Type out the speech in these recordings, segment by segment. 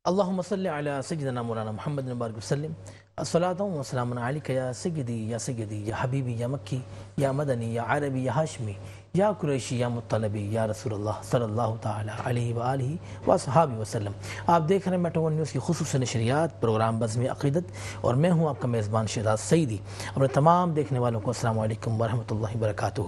اللهم صل على سيدنا مولانا محمد وبارك وسلم. الصلاة والسلام عليك يا سيدي يا سيدي يا حبيبي يا مكي يا مدني يا عربي يا ہاشمی یا قریشی یا مطلبی یا رسول اللہ صلی اللہ تعالی علیہ وآلہ وصحابہ وسلم. آپ دیکھ رہے ہیں میٹرو ون نیوز کی خصوصی نشریات پروگرام بزم عقیدت، اور میں ہوں آپ کا میزبان شہزاد سعیدی. اپنے تمام دیکھنے والوں کو السلام علیکم ورحمۃ اللہ وبرکاتہ.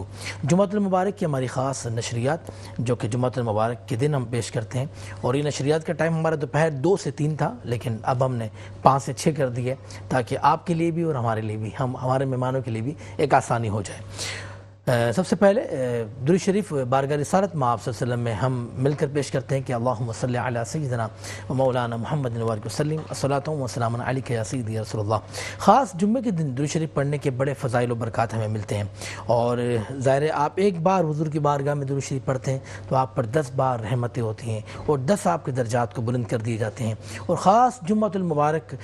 جمعۃ المبارک کی ہماری خاص نشریات جو کہ جمعۃ المبارک کے دن ہم پیش کرتے ہیں، اور یہ نشریات کا ٹائم ہمارا دوپہر 2 سے 3 تھا، لیکن اب ہم نے 5 سے 6 کر دیے تاکہ آپ کے لیے بھی اور ہمارے لیے بھی، ہمارے مہمانوں کے لیے بھی ایک آسانی ہو جائے. سب سے پہلے درود شریف بارگاہ رسالت میں آپ صلی اللہ علیہ وسلم میں ہم مل کر پیش کرتے ہیں کہ اللہم صلی علی سیدنا و مولانا محمد وبارک وسلم. الصلاۃ والسلام علیک یا سیدی یا رسول اللہ. خاص جمعے کے دن درود شریف پڑھنے کے بڑے فضائل و برکات ہمیں ملتے ہیں، اور ظاہر ہے آپ ایک بار حضور کی بارگاہ میں درود شریف پڑھتے ہیں تو آپ پر 10 بار رحمتیں ہوتی ہیں اور 10 آپ کے درجات کو بلند کر دیے جاتے ہیں. اور خاص جمعۃ المبارک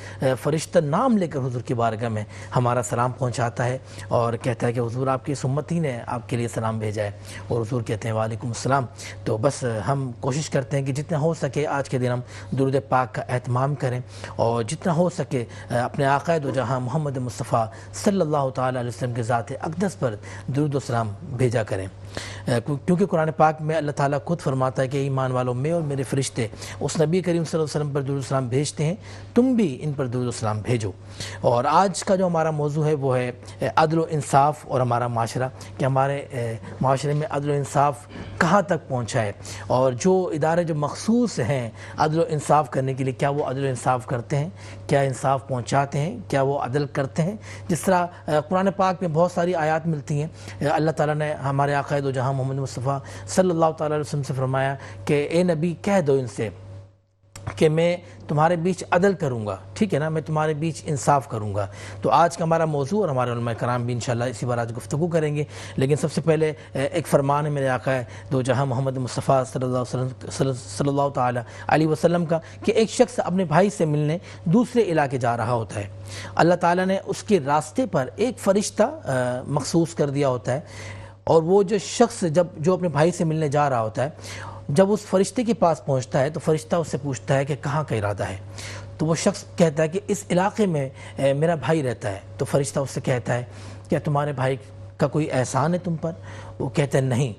فرشتہ نام لے کر حضور کی بارگاہ میں ہمارا سلام پہنچاتا ہے اور کہتا ہے کہ حضور آپ کی اس امتی نے آپ کے لیے سلام بھیجا ہے، اور حضور کہتے ہیں وعلیکم السلام. تو بس ہم کوشش کرتے ہیں کہ جتنا ہو سکے آج کے دن ہم درود پاک کا اہتمام کریں، اور جتنا ہو سکے اپنے آقا دو جہاں محمد مصطفیٰ صلی اللہ تعالی علیہ وسلم کے ذات اقدس پر درود و سلام بھیجا کریں، کیونکہ قرآن پاک میں اللہ تعالیٰ خود فرماتا ہے کہ ایمان والوں میں اور میرے فرشتے اس نبی کریم صلی اللہ علیہ وسلم پر درود و سلام بھیجتے ہیں، تم بھی ان پر درود و سلام بھیجو. اور آج کا جو ہمارا موضوع ہے وہ ہے عدل و انصاف اور ہمارا معاشرہ، کہ ہمارے معاشرے میں عدل و انصاف کہاں تک پہنچا ہے، اور جو ادارے جو مخصوص ہیں عدل و انصاف کرنے کے لیے کیا وہ عدل و انصاف کرتے ہیں، کیا انصاف پہنچاتے ہیں، کیا وہ عدل کرتے ہیں. جس طرح قرآن پاک میں بہت ساری آیات ملتی ہیں. اللہ تعالیٰ نے ہمارے آقا دو جہاں محمد مصطفیٰ صلی اللہ تعالی علیہ وسلم سے فرمایا کہ اے نبی کہہ دو ان سے کہ میں تمہارے بیچ عدل کروں گا، ٹھیک ہے نا، میں تمہارے بیچ انصاف کروں گا. تو آج کا ہمارا موضوع اور ہمارے علماء کرام بھی انشاءاللہ اسی بار آج گفتگو کریں گے. لیکن سب سے پہلے ایک فرمان ہے میرے آقا دو جہاں محمد مصطفیٰ صلی اللہ تعالی علیہ وسلم کا، کہ ایک شخص اپنے بھائی سے ملنے دوسرے علاقے جا رہا ہوتا ہے. اللہ تعالیٰ نے اس کے راستے پر ایک فرشتہ مخصوص کر دیا ہوتا ہے، اور وہ جو شخص جو اپنے بھائی سے ملنے جا رہا ہوتا ہے، جب اس فرشتے کے پاس پہنچتا ہے تو فرشتہ اس سے پوچھتا ہے کہ کہاں کا ارادہ ہے. تو وہ شخص کہتا ہے کہ اس علاقے میں میرا بھائی رہتا ہے. تو فرشتہ اس سے کہتا ہے کیا تمہارے بھائی کا کوئی احسان ہے تم پر؟ وہ کہتا ہے نہیں،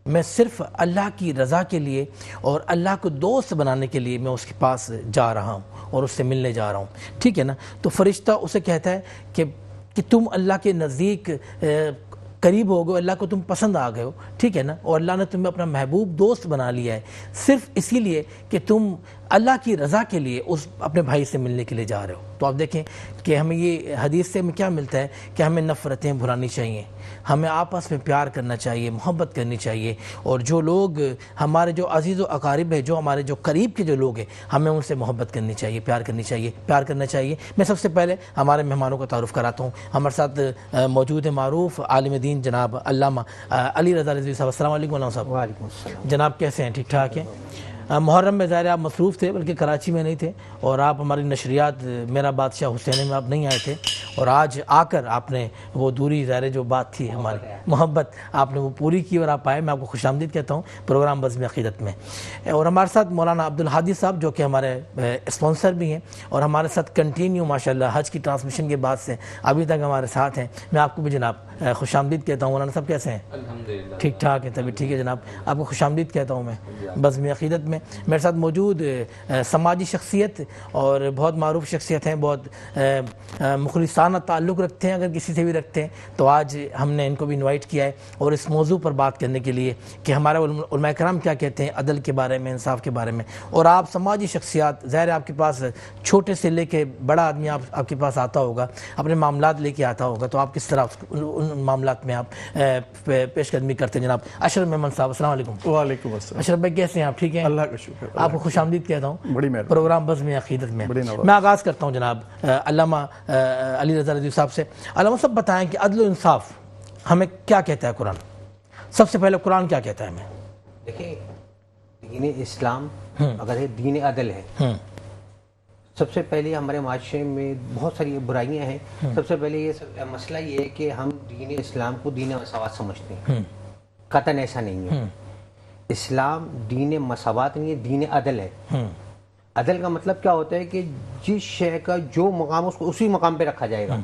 میں صرف اللہ کی رضا کے لیے اور اللہ کو دوست بنانے کے لیے میں اس کے پاس جا رہا ہوں اور اس سے ملنے جا رہا ہوں، ٹھیک ہے نا. تو فرشتہ اسے کہتا ہے کہ تم اللہ کے نزدیک قریب ہو گئے، اللہ کو تم پسند آ گئے ہو، ٹھیک ہے نا، اور اللہ نے تمہیں اپنا محبوب دوست بنا لیا ہے صرف اسی لیے کہ تم اللہ کی رضا کے لیے اس اپنے بھائی سے ملنے کے لیے جا رہے ہو. تو آپ دیکھیں کہ ہمیں یہ حدیث سے ہمیں کیا ملتا ہے کہ ہمیں نفرتیں بھلانی چاہیے، ہمیں آپس میں پیار کرنا چاہیے، محبت کرنی چاہیے، اور جو لوگ ہمارے جو عزیز و اقارب ہیں، جو ہمارے جو قریب کے جو لوگ ہیں، ہمیں ان سے محبت کرنی چاہیے، پیار کرنا چاہیے. میں سب سے پہلے ہمارے مہمانوں کا تعارف کراتا ہوں. ہمارے ساتھ موجود ہے معروف عالم دین جناب علامہ علی رضا رضوی صاحب. السلام علیکم علامہ صاحب. وعلیکم السلام. جناب کیسے ہیں؟ ٹھیک ٹھاک ہیں؟ محرم میں ظاہر آپ مصروف تھے، بلکہ کراچی میں نہیں تھے، اور آپ ہماری نشریات میرا بادشاہ حسین میں آپ نہیں آئے تھے، اور آج آ کر آپ نے وہ دوری ظاہر جو بات تھی ہماری محبت آپ نے وہ پوری کی اور آپ آئے. میں آپ کو خوش آمدید کہتا ہوں پروگرام بزم عقیدت میں. اور ہمارے ساتھ مولانا عبدالحادی صاحب جو کہ ہمارے اسپانسر بھی ہیں اور ہمارے ساتھ کنٹینیو ماشاءاللہ حج کی ٹرانسمیشن کے بعد سے ابھی تک ہمارے ساتھ ہیں. میں آپ کو بھی جناب خوش آمدید کہتا ہوں. مولانا صاحب کیسے ہیں؟ الحمدللہ ٹھیک ٹھاک ہیں؟ تبھی ٹھیک ہے جناب. آپ کو خوش آمدید کہتا ہوں میں بزم عقیدت میں. میرے ساتھ موجود سماجی شخصیت اور بہت معروف شخصیت ہیں، بہت مخلصانہ تعلق رکھتے ہیں، اگر کسی سے بھی رکھتے ہیں. تو آج ہم نے ان کو بھی انوائٹ کیا ہے اور اس موضوع پر بات کرنے کے لیے کہ ہمارے علماء کرام کیا کہتے ہیں عدل کے بارے میں، انصاف کے بارے میں. اور آپ سماجی شخصیات، ظاہر آپ کے پاس چھوٹے سے لے کے بڑا آدمی آپ کے پاس آتا ہوگا، اپنے معاملات لے کے آتا ہوگا، تو آپ کس طرح ان معاملات میں آپ پیش قدمی کرتے ہیں. جناب اشرف میمن صاحب السلام علیکم. وعلیکم السلام. اشرف بھائی کیسے ہیں آپ؟ ٹھیک ہیں؟ اللہ کا شکر. آپ کو خوش آمدید کہتا ہوں بڑی مہربانی. پروگرام بزم عقیدت میں. میں آغاز کرتا ہوں جناب علامہ علی رضا رضوی صاحب سے. علامہ صاحب بتائیں کہ عدل و انصاف ہمیں کیا کہتا ہے قرآن؟ سب سے پہلے قرآن کیا کہتا ہے ہمیں؟ دیکھیں، دین اسلام اگر ہے دین عدل ہے. سب سے پہلے ہمارے معاشرے میں بہت ساری برائیاں ہیں. سب سے پہلے یہ مسئلہ یہ ہے کہ ہم دین اسلام کو دین مساوات سمجھتے ہیں. قطعاً ایسا نہیں ہے. اسلام دین مساوات نہیں ہے، دین عدل ہے. عدل کا مطلب کیا ہوتا ہے کہ جس شے کا جو مقام اس کو اسی مقام پہ رکھا جائے گا.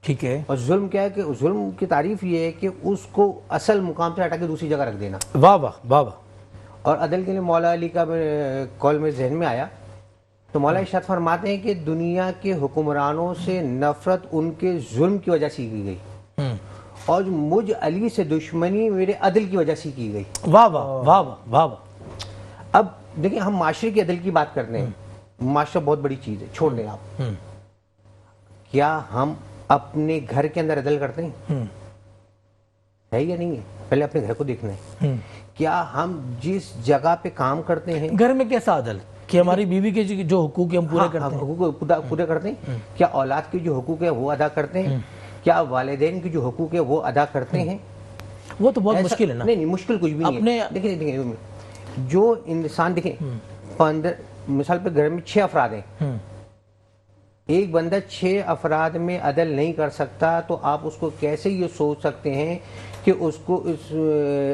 ٹھیک ہے. اور ظلم کیا ہے کہ ظلم کی تعریف یہ ہے کہ اس کو اصل مقام سے ہٹا کے دوسری جگہ رکھ دینا. واہ واہ واہ واہ. اور عدل کے لیے مولا علی کا قول میں ذہن میں آیا تو مولا ارشاد فرماتے ہیں کہ دنیا کے حکمرانوں سے نفرت ان کے ظلم کی وجہ سے کی گئی اور مجھ علی سے دشمنی میرے عدل کی وجہ سے کی گئی. واہ واہ واہ واہ واہ. اب دیکھیں ہم معاشرے کی عدل کی بات کرتے ہیں. معاشرہ بہت بڑی چیز ہے, چھوڑ دیں آپ. کیا ہم اپنے گھر کے اندر عدل کرتے ہیں؟ ہے یا نہیں ہے؟ پہلے اپنے گھر کو دیکھنا ہے. کیا ہم جس جگہ پہ کام کرتے ہیں گھر میں کیسا عدل کہ ہماری بیوی کے جو حقوق ہیں ہم پورے کرتے ہیں؟ حقوق پورے کرتے ہیں. کیا اولاد کے جو حقوق ہے وہ ادا کرتے ہیں؟ کیا والدین کے جو حقوق ہے وہ ادا کرتے ہیں؟ وہ تو بہت مشکل ہے نا. نہیں مشکل کچھ بھی نہیں ہے. دیکھیں جو انسان دیکھیں 15 مثال پہ گھر میں 6 افراد ہیں, ایک بندہ 6 افراد میں عدل نہیں کر سکتا تو آپ اس کو کیسے یہ سوچ سکتے ہیں کہ اس کو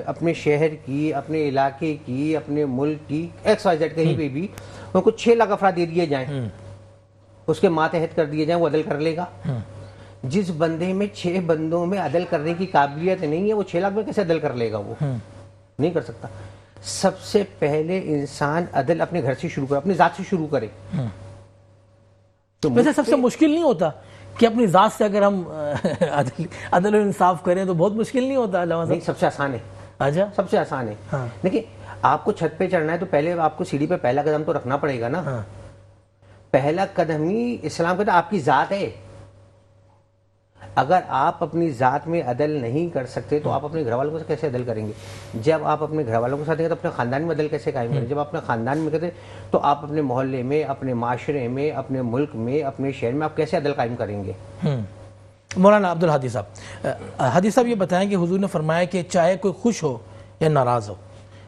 اپنے شہر کی, اپنے علاقے کی, اپنے ملک کی XYZ کہیں پہ بھی ان کو 6 لاکھ افراد دے دیے جائیں, اس کے ماتحت کر دیے جائیں, وہ عدل کر لے گا؟ جس بندے میں 6 بندوں میں عدل کرنے کی قابلیت نہیں ہے وہ 6 لاکھ میں کیسے عدل کر لے گا؟ وہ نہیں کر سکتا. سب سے پہلے انسان عدل اپنے گھر سے شروع کرے, اپنی ذات سے شروع کرے. ویسے سب سے مشکل نہیں ہوتا کہ اپنی ذات سے اگر ہم عدل و انصاف کریں تو بہت مشکل نہیں ہوتا؟ نہیں, سب سے آسان ہے. اچھا, سب سے آسان ہے. دیکھیں آپ کو چھت پہ چڑھنا ہے تو پہلے آپ کو سیڑھی پہ پہلا قدم تو رکھنا پڑے گا نا. پہلا قدم ہی اسلام کا آپ کی ذات ہے. اگر آپ اپنی ذات میں عدل نہیں کر سکتے تو آپ اپنے گھر والوں سے کیسے عدل کریں گے؟ جب آپ اپنے گھر والوں کے ساتھ ہیں تو اپنے خاندان میں عدل کیسے قائم کریں؟ جب اپنے خاندان میں کرتے تو آپ اپنے محلے میں, اپنے معاشرے میں, اپنے ملک میں, اپنے شہر میں آپ کیسے عدل قائم کریں گے؟ مولانا عبدالہادی صاحب, ہادی صاحب یہ بتائیں کہ حضور نے فرمایا کہ چاہے کوئی خوش ہو یا ناراض ہو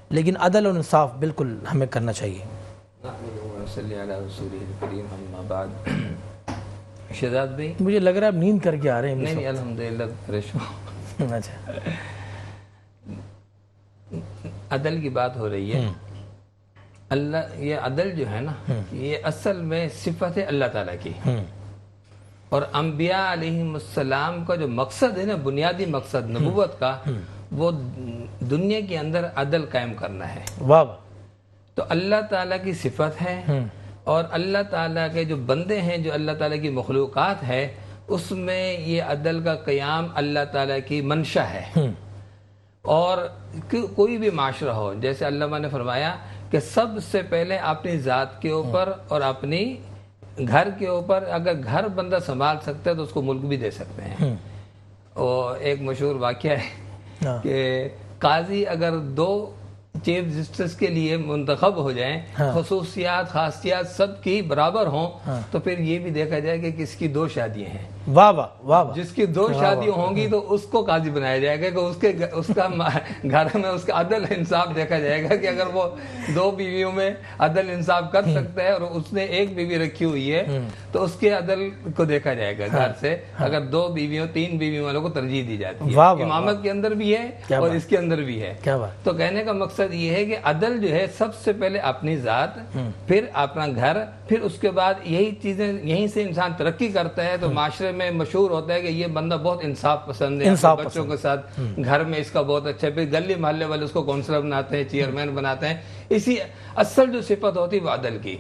لیکن عدل اور انصاف بالکل ہمیں کرنا چاہیے. شہزاد بھائی مجھے لگ رہا ہے آپ نیند کر کے آ رہے ہیں. نہیں الحمدللہ فریش ہوں. اچھا, عدل کی بات ہو رہی ہے. اللہ, یہ عدل جو ہے نا یہ اصل میں صفت ہے اللہ تعالیٰ کی, اور انبیاء علیہم السلام کا جو مقصد ہے نا, بنیادی مقصد نبوت کا, وہ دنیا کے اندر عدل قائم کرنا ہے. واہ. تو اللہ تعالیٰ کی صفت ہے اور اللہ تعالیٰ کے جو بندے ہیں, جو اللہ تعالیٰ کی مخلوقات ہے, اس میں یہ عدل کا قیام اللہ تعالیٰ کی منشا ہے. اور کوئی بھی معاشرہ ہو, جیسے علامہ نے فرمایا کہ سب سے پہلے اپنی ذات کے اوپر اور اپنی گھر کے اوپر, اگر گھر بندہ سنبھال سکتا ہے تو اس کو ملک بھی دے سکتے ہیں. اور ایک مشہور واقعہ ہے کہ قاضی اگر 2 چیف جسٹس کے لیے منتخب ہو جائیں, خصوصیات خاصیات سب کی برابر ہوں, تو پھر یہ بھی دیکھا جائے کہ کس کی 2 شادیاں ہیں. واہ واہ واہ. جس کی 2 شادیاں ہوں گی تو اس کو قاضی بنایا جائے گا کہ اس کا گھر میں اس کا عدل انصاف دیکھا جائے گا کہ اگر وہ 2 بیویوں میں عدل انصاف کر سکتا ہے اور اس نے 1 بیوی رکھی ہوئی ہے تو اس کے عدل کو دیکھا جائے گا گھر سے. اگر 2 بیویوں 3 بیویوں والوں کو ترجیح دی جاتی ہے. امامت کے اندر بھی ہے اور اس کے اندر بھی ہے. تو کہنے کا مقصد یہ ہے کہ عدل جو ہے سب سے پہلے اپنی ذات, پھر اپنا گھر, پھر اس کے بعد یہی چیزیں, یہیں سے انسان ترقی کرتا ہے. تو معاشرے میں مشہور ہوتا ہے کہ یہ بندہ بہت انصاف پسند ہے, بچوں کے ساتھ گھر میں اس کا بہت اچھا, پھر گلی محلے والے اس کو کونسلر بناتے ہیں, چیئرمین بناتے ہیں. اسی اصل جو صفت ہوتی وہ عدل کی,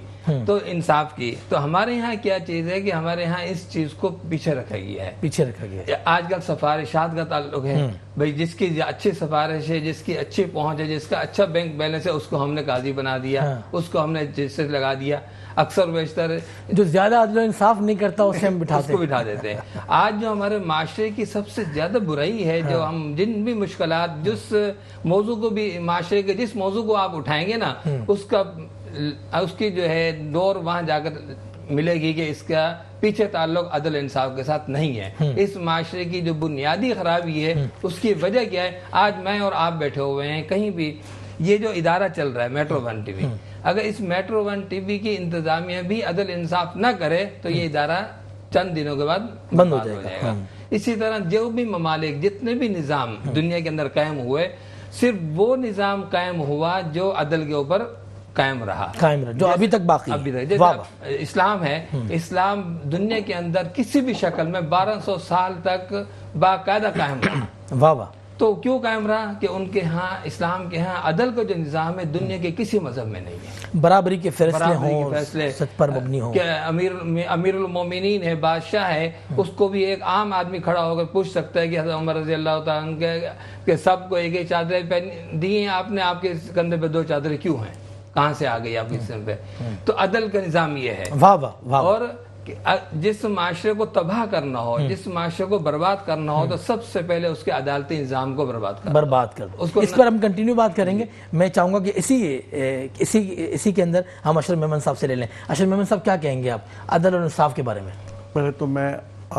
تو انصاف کی. تو ہمارے یہاں کیا چیز ہے کہ ہمارے یہاں اس چیز کو پیچھے رکھا گیا ہے. آج کل سفارشات کا تعلق ہے, بھئی جس کی اچھی سفارش ہے, جس کی اچھی پہنچ ہے, جس کا اچھا بینک بیلنس ہے, اس کو ہم نے قاضی بنا دیا, اس کو ہم نے جسٹس لگا دیا. اکثر بیشتر جو زیادہ عدل و انصاف نہیں کرتا اسے ہم بٹھا دیتے ہیں. آج جو ہمارے معاشرے کی سب سے زیادہ برائی ہے, جو ہم جن بھی مشکلات, جس موضوع کو بھی معاشرے کے جس موضوع کو آپ اٹھائیں گے نا, اس کی جو ہے ڈور وہاں جا کر ملے گی کہ اس کا پیچھے تعلق عدل انصاف کے ساتھ نہیں ہے. اس معاشرے کی جو بنیادی خرابی ہے اس کی وجہ کیا ہے؟ آج میں اور آپ بیٹھے ہوئے ہیں کہیں بھی, یہ جو ادارہ چل رہا ہے میٹرو 1 ٹی وی, اگر اس میٹرو 1 ٹی وی کی انتظامیہ بھی عدل انصاف نہ کرے تو یہ ادارہ چند دنوں کے بعد بند ہو جائے گا. اسی طرح جو بھی ممالک, جتنے بھی نظام دنیا کے اندر قائم ہوئے, صرف وہ نظام قائم ہوا جو عدل کے اوپر قائم رہا جو ابھی تک باقی ابھی تک جیسے اسلام ہے، اسلام دنیا کے اندر کسی بھی شکل میں 1200 سال تک باقاعدہ قائم رہا۔ واہ واہ۔ تو کیوں قائم رہا؟ کہ ان کے ہاں، اسلام کے ہاں عدل کا جو نظام ہے دنیا کے کسی مذہب میں نہیں ہے، برابری کے فیصلے برابری ہوں، کے فیصلے سچ پر مبنی ہوں۔ کہ امیر المومنین ہے، بادشاہ ہے، اس کو بھی ایک عام آدمی کھڑا ہو کر پوچھ سکتا ہے کہ حضرت عمر رضی اللہ تعالیٰ عنہ کہ سب کو ایک ایک چادریں پہن دی ہیں آپ نے، آپ کے کندھے پہ 2 چادریں کیوں ہیں، کہاں سے آ گئی آپ کے سر پہ؟ تو عدل کا نظام یہ ہے۔ واہ واہ واہ۔ اور جس معاشرے کو تباہ کرنا ہو، جس معاشرے کو برباد کرنا ہو، تو سب سے پہلے اس کے عدالتی نظام کو برباد کر دو۔ اس پر ہم کنٹینیو بات کریں گے۔ میں چاہوں گا کہ اسی کے اندر ہم اشرف میمن صاحب سے لے لیں۔ اشرف میمن صاحب کیا کہیں گے آپ عدل اور انصاف کے بارے میں؟ پہلے تو میں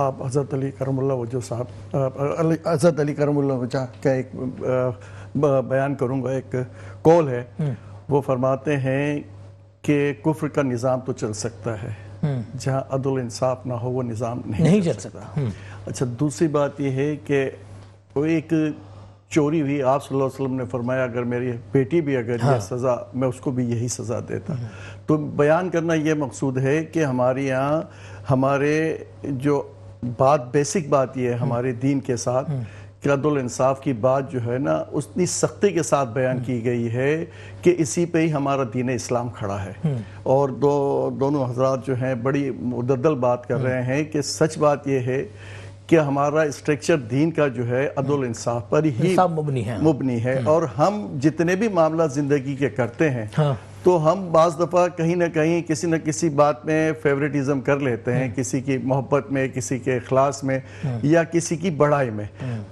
آپ حضرت علی کرم اللہ وجہ صاحب، حضرت علی کرم اللہ وجہ کا ایک بیان کروں گا۔ ایک قول ہے، وہ فرماتے ہیں کہ کفر کا نظام تو چل سکتا ہے، جہاں عدل انصاف نہ ہو وہ نظام نہیں چل سکتا۔ اچھا، دوسری بات یہ ہے کہ وہ ایک چوری ہوئی، آپ صلی اللہ علیہ وسلم نے فرمایا اگر میری بیٹی بھی اگر یہ سزا، میں اس کو بھی یہی سزا دیتا۔ تو بیان کرنا یہ مقصود ہے کہ ہمارے یہاں ہمارے جو بیسک بات یہ ہے ہمارے دین کے ساتھ کہ عدل انصاف کی بات جو ہے نا اتنی سختی کے ساتھ بیان کی گئی ہے کہ اسی پہ ہی ہمارا دین اسلام کھڑا ہے۔ اور دونوں حضرات جو ہیں بڑی مدلل بات کر رہے ہیں کہ سچ بات یہ ہے کہ ہمارا اسٹرکچر دین کا جو ہے عدل انصاف پر ہی مبنی ہے۔ اور ہم جتنے بھی معاملات زندگی کے کرتے ہیں تو ہم بعض دفعہ کہیں نہ کہیں کسی نہ کسی بات میں فیوریٹزم کر لیتے ہیں، کسی کی محبت میں، کسی کے اخلاص میں، یا کسی کی بڑائی میں۔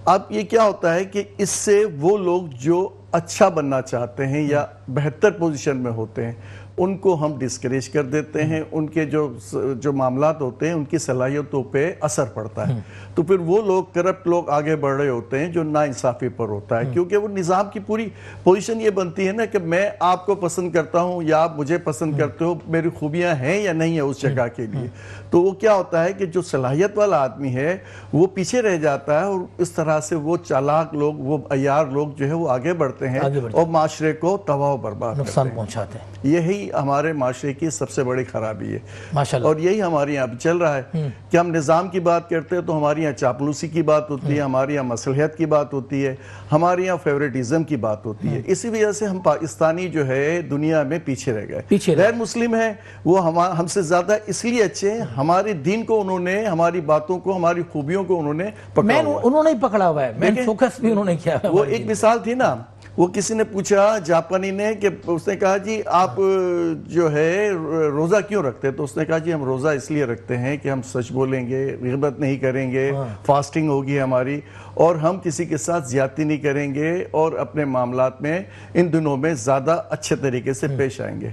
اب یہ کیا ہوتا ہے کہ اس سے وہ لوگ جو اچھا بننا چاہتے ہیں یا بہتر پوزیشن میں ہوتے ہیں ان کو ہم ڈسکریج کر دیتے ہیں، ان کے جو معاملات ہوتے ہیں ان کی صلاحیتوں پہ اثر پڑتا ہے۔ تو پھر وہ لوگ کرپٹ لوگ آگے بڑھ رہے ہوتے ہیں جو ناانصافی پر ہوتا ہے، کیونکہ وہ نظام کی پوری پوزیشن یہ بنتی ہے نا کہ میں آپ کو پسند کرتا ہوں یا آپ مجھے پسند کرتے ہو، میری خوبیاں ہیں یا نہیں ہیں اس جگہ کے لیے۔ تو وہ کیا ہوتا ہے کہ جو صلاحیت والا آدمی ہے وہ پیچھے رہ جاتا ہے، اور اس طرح سے وہ چالاک لوگ، وہ عیار لوگ جو ہے وہ آگے بڑھتے ہیں اور معاشرے کو تباہ و برباد نقصان پہنچاتے ہیں۔ یہی ہمارے معاشرے کی سب سے بڑی خرابی ہے، ماشاءاللہ۔ اور یہی ہمارے یہاں پہ چل رہا ہے کہ ہم نظام کی بات کرتے ہیں تو ہمارے یہاں چاپلوسی کی بات ہوتی ہے، ہمارے یہاں مصلحت کی بات ہوتی ہے، ہمارے یہاں فیوریٹزم کی بات ہوتی ہے۔ اسی وجہ سے ہم پاکستانی جو ہے دنیا میں پیچھے رہ گئے۔ غیر مسلم ہیں وہ ہم سے زیادہ اس لیے اچھے ہیں، ہمارے دین کو انہوں نے، ہماری باتوں کو، ہماری خوبیوں کو انہوں نے پکڑا ہوا ہے۔ انہوں نے پکڑا ہوا ہے، مین فوکس بھی انہوں نے کیا ہے۔ وہ ایک مثال تھی نا، وہ کسی نے پوچھا جاپانی نے کہ اس نے کہا جی آپ جو ہے روزہ کیوں رکھتے؟ تو اس نے کہا جی ہم روزہ اس لیے رکھتے ہیں کہ ہم سچ بولیں گے، غیبت نہیں کریں گے، فاسٹنگ ہوگی ہماری، اور ہم کسی کے ساتھ زیادتی نہیں کریں گے، اور اپنے معاملات میں ان دنوں میں زیادہ اچھے طریقے سے پیش آئیں گے۔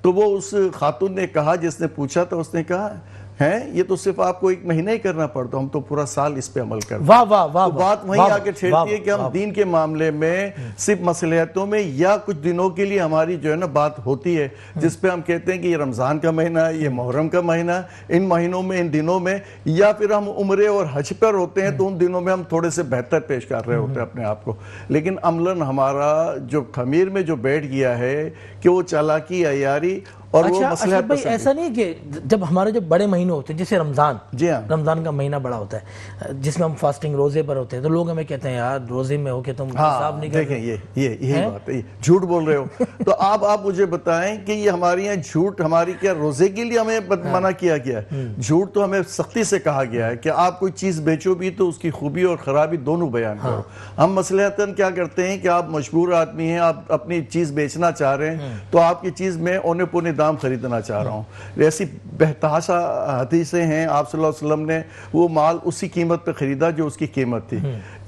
تو وہ اس خاتون نے کہا جس نے پوچھا تھا، اس نے کہا ہیں یہ تو صرف آپ کو 1 مہینہ ہی کرنا پڑتا، ہم تو پورا سال اس پہ عمل کرتے ہیں۔ واہ واہ واہ۔ تو بات وہیں آ کے چھیڑتی ہے کہ ہم دین کے معاملے میں صرف مصلحتوں میں یا کچھ دنوں کے لیے ہماری جو ہے نا بات ہوتی ہے، جس پہ ہم کہتے ہیں کہ یہ رمضان کا مہینہ ہے، یہ محرم کا مہینہ، ان مہینوں میں، ان دنوں میں، یا پھر ہم عمرے اور حج پر ہوتے ہیں تو ان دنوں میں ہم تھوڑے سے بہتر پیش کر رہے ہوتے ہیں اپنے آپ کو۔ لیکن عملاً ہمارا جو خمیر میں جو بیٹھ گیا ہے کہ وہ چالاکی، عیاری اور وہ مصلحت بھائی ایسا نہیں کہ جب ہمارے جو بڑے مہینے ہوتے ہیں جیسے رمضان، جی ہاں، رمضان کا مہینہ بڑا ہوتا ہے جس میں ہم فاسٹنگ روزے پر ہوتے ہیں، تو لوگ ہمیں کہتے ہیں یار روزے میں ہو کہ تم حساب نہیں کرتے۔ دیکھیں یہی بات ہے، جھوٹ بول رہے ہو۔ تو آپ مجھے بتائیں کہ یہ ہمارے یہاں جھوٹ ہماری کیا روزے کے لیے ہمیں منع کیا گیا ہے؟ جھوٹ تو ہمیں سختی سے کہا گیا ہے کہ آپ کوئی چیز بیچو بھی تو اس کی خوبی اور خرابی دونوں بیان کرو۔ ہم مصلحتاً کیا کرتے ہیں کہ آپ مجبور آدمی ہیں، آپ اپنی چیز بیچنا چاہ رہے ہیں تو آپ کی چیز میں اونے پونے دام خریدنا چاہ رہا ہوں۔ ایسی بہتاشا حدیثیں ہیں، آپ صلی اللہ علیہ وسلم نے وہ مال اسی قیمت پہ خریدا جو اس کی قیمت تھی،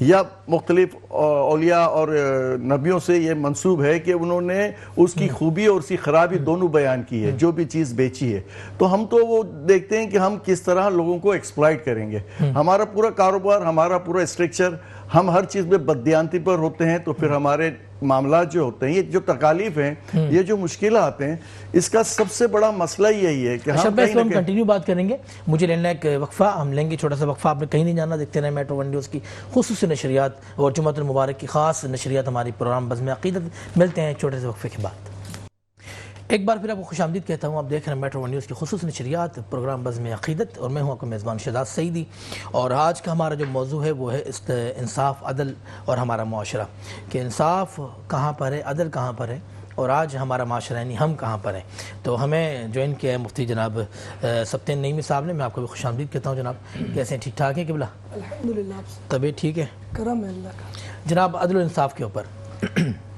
یا مختلف اولیاء اور نبیوں سے یہ منسوب ہے کہ انہوں نے اس کی خوبی اور اس کی خرابی دونوں بیان کی ہے جو بھی چیز بیچی ہے۔ تو ہم تو وہ دیکھتے ہیں کہ ہم کس طرح لوگوں کو ایکسپلائٹ کریں گے۔ ہمارا پورا کاروبار، ہمارا پورا اسٹرکچر، ہم ہر چیز میں بددیانتی پر ہوتے ہیں، تو پھر ہمارے معاملات جو ہوتے ہیں، یہ جو تکالیف ہیں، یہ جو مشکلات ہیں، اس کا سب سے بڑا مسئلہ یہی ہے کہ ہم کنٹینیو بات کریں گے۔ مجھے لینا ایک وقفہ، ہم لیں گے چھوٹا سا وقفہ، آپ نے کہیں نہیں جانا، دیکھتے رہے میٹرو ون نیوز کی خصوصی نشریات اور جمعۃ المبارک کی خاص نشریات ہماری پروگرام بزم عقیدت۔ ملتے ہیں چھوٹے سے وقفے کے بعد۔ ایک بار پھر آپ کو خوش آمدید کہتا ہوں. آپ دیکھ رہے ہیں میٹرو ون نیوز کی خصوصی نشریات پروگرام بزم عقیدت, اور میں ہوں آپ کا میزبان شہزاد سعیدی. اور آج کا ہمارا جو موضوع ہے وہ ہے انصاف, عدل اور ہمارا معاشرہ, کہ انصاف کہاں پر ہے, عدل کہاں پر ہے, اور آج ہمارا معاشرہ یعنی ہم کہاں پر ہیں. تو ہمیں جوائن کیا ہے مفتی جناب سبطین نعیمی صاحب نے. میں آپ کو بھی خوش آمدید کہتا ہوں. جناب کیسے ہیں, ٹھیک ٹھاک ہیں قبلہ؟ الحمدللہ. طبیعت ٹھیک ہے؟ کرم ہے اللہ کا. جناب عدل و انصاف کے اوپر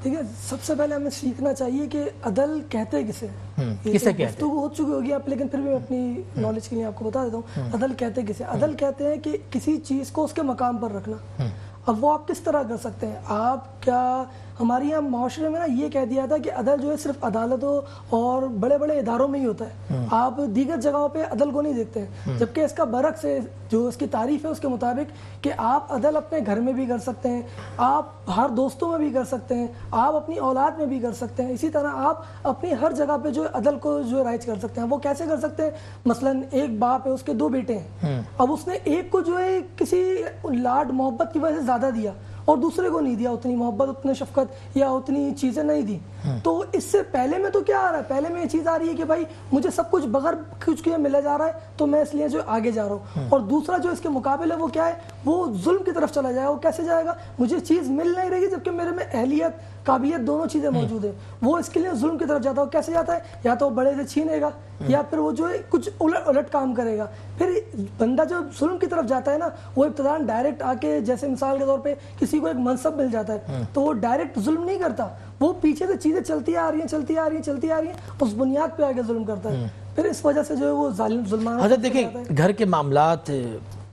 دیکھیے, سب سے پہلے ہمیں سیکھنا چاہیے کہ عدل کہتے کسے, کسے کہتے ہیں؟ گفتگو ہو چکی ہوگی آپ, لیکن پھر بھی میں اپنی نالج کے لیے آپ کو بتا دیتا ہوں. عدل کہتے کسے؟ عدل کہتے ہیں کہ کسی چیز کو اس کے مقام پر رکھنا. اب وہ آپ کس طرح کر سکتے ہیں؟ آپ کیا, ہمارے یہاں معاشرے میں نا یہ کہہ دیا تھا کہ عدل جو ہے صرف عدالتوں اور بڑے بڑے اداروں میں ہی ہوتا ہے, آپ دیگر جگہوں پہ عدل کو نہیں دیکھتے ہیں. جبکہ اس کا برعکس ہے, جو اس کی تعریف ہے اس کے مطابق, کہ آپ عدل اپنے گھر میں بھی کر سکتے ہیں, آپ ہر دوستوں میں بھی کر سکتے ہیں, آپ اپنی اولاد میں بھی کر سکتے ہیں. اسی طرح آپ اپنی ہر جگہ پہ جو عدل کو جو رائج کر سکتے ہیں. وہ کیسے کر سکتے ہیں؟ مثلا ایک باپ ہے, اس کے 2 بیٹے ہیں, اب اس نے ایک کو جو ہے کسی لاڈ محبت کی وجہ سے زیادہ دیا اور دوسرے کو نہیں دیا, اتنی محبت, اتنی شفقت یا اتنی چیزیں نہیں دی. تو اس سے پہلے میں تو کیا آ رہا ہے؟ پہلے میں یہ چیز آ رہی ہے کہ بھائی مجھے سب کچھ بغیر کچھ کیے ملا جا رہا ہے, تو میں اس لیے جو آگے جا رہا ہوں. اور دوسرا جو اس کے مقابل ہے وہ کیا ہے؟ وہ ظلم کی طرف چلا جائے گا. وہ کیسے جائے گا؟ مجھے چیز مل نہیں رہی جبکہ میرے میں اہلیت, قابلیت, دونوں چیزیں موجود ہیں. وہ اس کے لیے ظلم کی طرف جاتا ہے. وہ کیسے جاتا ہے؟ یا تو بڑے سے چھینے گا, یا پھر وہ جو ہے کچھ الٹ کام کرے گا. پھر بندہ جو ظلم کی طرف جاتا ہے نا, وہ ابتداءً ڈائریکٹ آ کے, جیسے مثال کے طور پہ کسی کو ایک منصب مل جاتا ہے, تو وہ ڈائریکٹ ظلم نہیں کرتا, وہ پیچھے سے چیزیں چلتی آ رہی ہیں, اس بنیاد پہ آگے ظلم کرتا ہے. پھر اس وجہ سے جو ہے وہ ظلمانہ. حضرت دیکھیں, گھر کے معاملات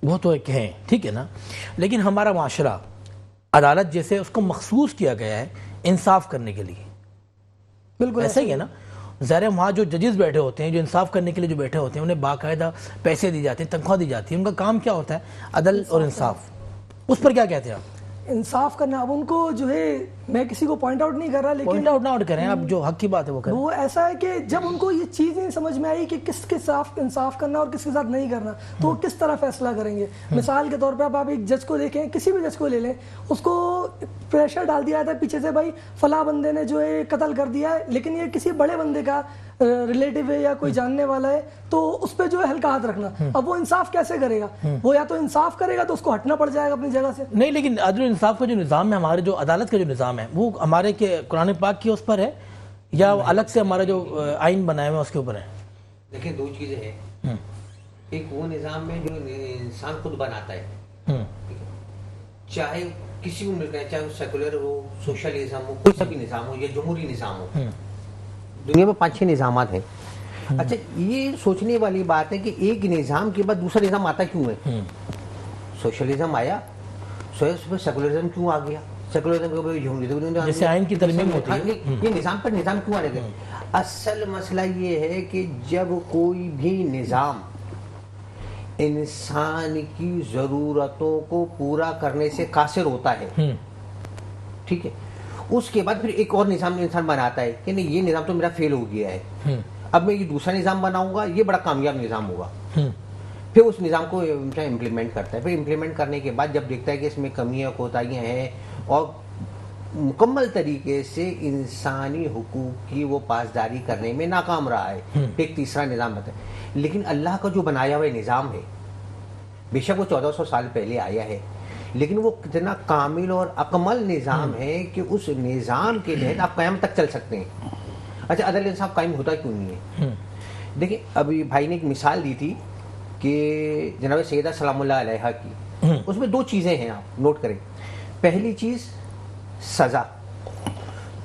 وہ تو ایک ہیں, ٹھیک ہے نا, لیکن ہمارا معاشرہ عدالت جیسے اس کو مخصوص کیا گیا ہے انصاف کرنے کے لیے. بالکل ایسا ہی ہے نا. ظاہر وہاں جو ججز بیٹھے ہوتے ہیں, جو انصاف کرنے کے لیے جو بیٹھے ہوتے ہیں, انہیں باقاعدہ پیسے دی جاتے ہیں, تنخواہ دی جاتی ہے. ان کا کام کیا ہوتا ہے؟ عدل اور انصاف. اس پر کیا کہتے ہیں آپ؟ انصاف کرنا. اب ان کو جو ہے, میں کسی کو پوائنٹ آؤٹ نہیں کر رہا, لیکن پوائنٹ آؤٹ نہ کریں آپ, جو حق کی بات ہے وہ کریں. وہ ایسا ہے کہ جب ان کو یہ چیز نہیں سمجھ میں آئی کہ کس کے ساتھ انصاف کرنا اور کس کے ساتھ نہیں کرنا, تو وہ کس طرح فیصلہ کریں گے. مثال کے طور پہ آپ ایک جج کو دیکھیں, کسی بھی جج کو لے لیں, اس کو پریشر ڈال دیا جاتا ہے پیچھے سے, بھائی فلاں بندے نے جو ہے قتل کر دیا ہے, لیکن یہ کسی بڑے بندے کا ریلیٹیو ہے یا کوئی جاننے والا ہے, تو اس پہ جو ہے ہلکا ہاتھ رکھنا. اب وہ انصاف کیسے کرے گا؟ وہ یا تو انصاف کرے گا تو اس کو ہٹنا پڑ جائے گا اپنی جگہ سے. نہیں, لیکن عدل و انصاف کا جو نظام ہے, ہمارے جو عدالت کا جو نظام ہے, وہ ہمارے کے قرآن پاک کی اس پر ہے یا الگ سے ہمارا جو آئین بنایا ہوا ہے اس کے اوپر ہے؟ دیکھیں, 2 چیزیں ہیں. ایک وہ نظام ہے جو انسان خود بناتا ہے, چاہے کسی کو ملتا ہے, چاہے وہ سیکولر ہو, سوشلزم ہو, کوئی سا بھی نظام ہو, یا جمہوری نظام ہو. دنیا میں 5-6 نظامات ہیں. اچھا, یہ سوچنے والی بات ہے کہ ایک نظام کے بعد دوسرا نظام آتا کیوں ہے؟ سوشلزم آیا, سیکولرزم کیوں آ گیا؟ سیکولرزم جیسے آئین کی ترمیم ہوتی ہے, یہ نظام پر نظام کیوں آنے گئے؟ اصل مسئلہ یہ ہے کہ جب کوئی بھی نظام انسان کی ضرورتوں کو پورا کرنے سے قاصر ہوتا ہے, ٹھیک ہے, اس کے بعد پھر ایک اور نظام انسان بناتا ہے کہ نہیں, یہ نظام تو میرا فیل ہو گیا ہے, اب میں یہ دوسرا نظام بناؤں گا, یہ بڑا کامیاب نظام ہوگا. پھر اس نظام کو امپلیمنٹ کرتا ہے. پھر امپلیمنٹ کرنے کے بعد جب دیکھتا ہے کہ اس میں کمیاں کوتاہیاں ہیں اور مکمل طریقے سے انسانی حقوق کی وہ پاسداری کرنے میں ناکام رہا ہے, ایک تیسرا نظام بتا ہے. لیکن اللہ کا جو بنایا ہوا نظام ہے, بے شک وہ 1400 سال پہلے آیا ہے, لیکن وہ کتنا کامل اور اکمل نظام ہے کہ اس نظام کے تحت آپ قیامت تک چل سکتے ہیں. اچھا, عدل انصاف قائم ہوتا کیوں نہیں ہے؟ دیکھیں, ابھی بھائی نے ایک مثال دی تھی کہ جناب سیدہ سلام اللہ علیہا کی, اس میں 2 چیزیں ہیں, آپ نوٹ کریں. پہلی چیز سزا,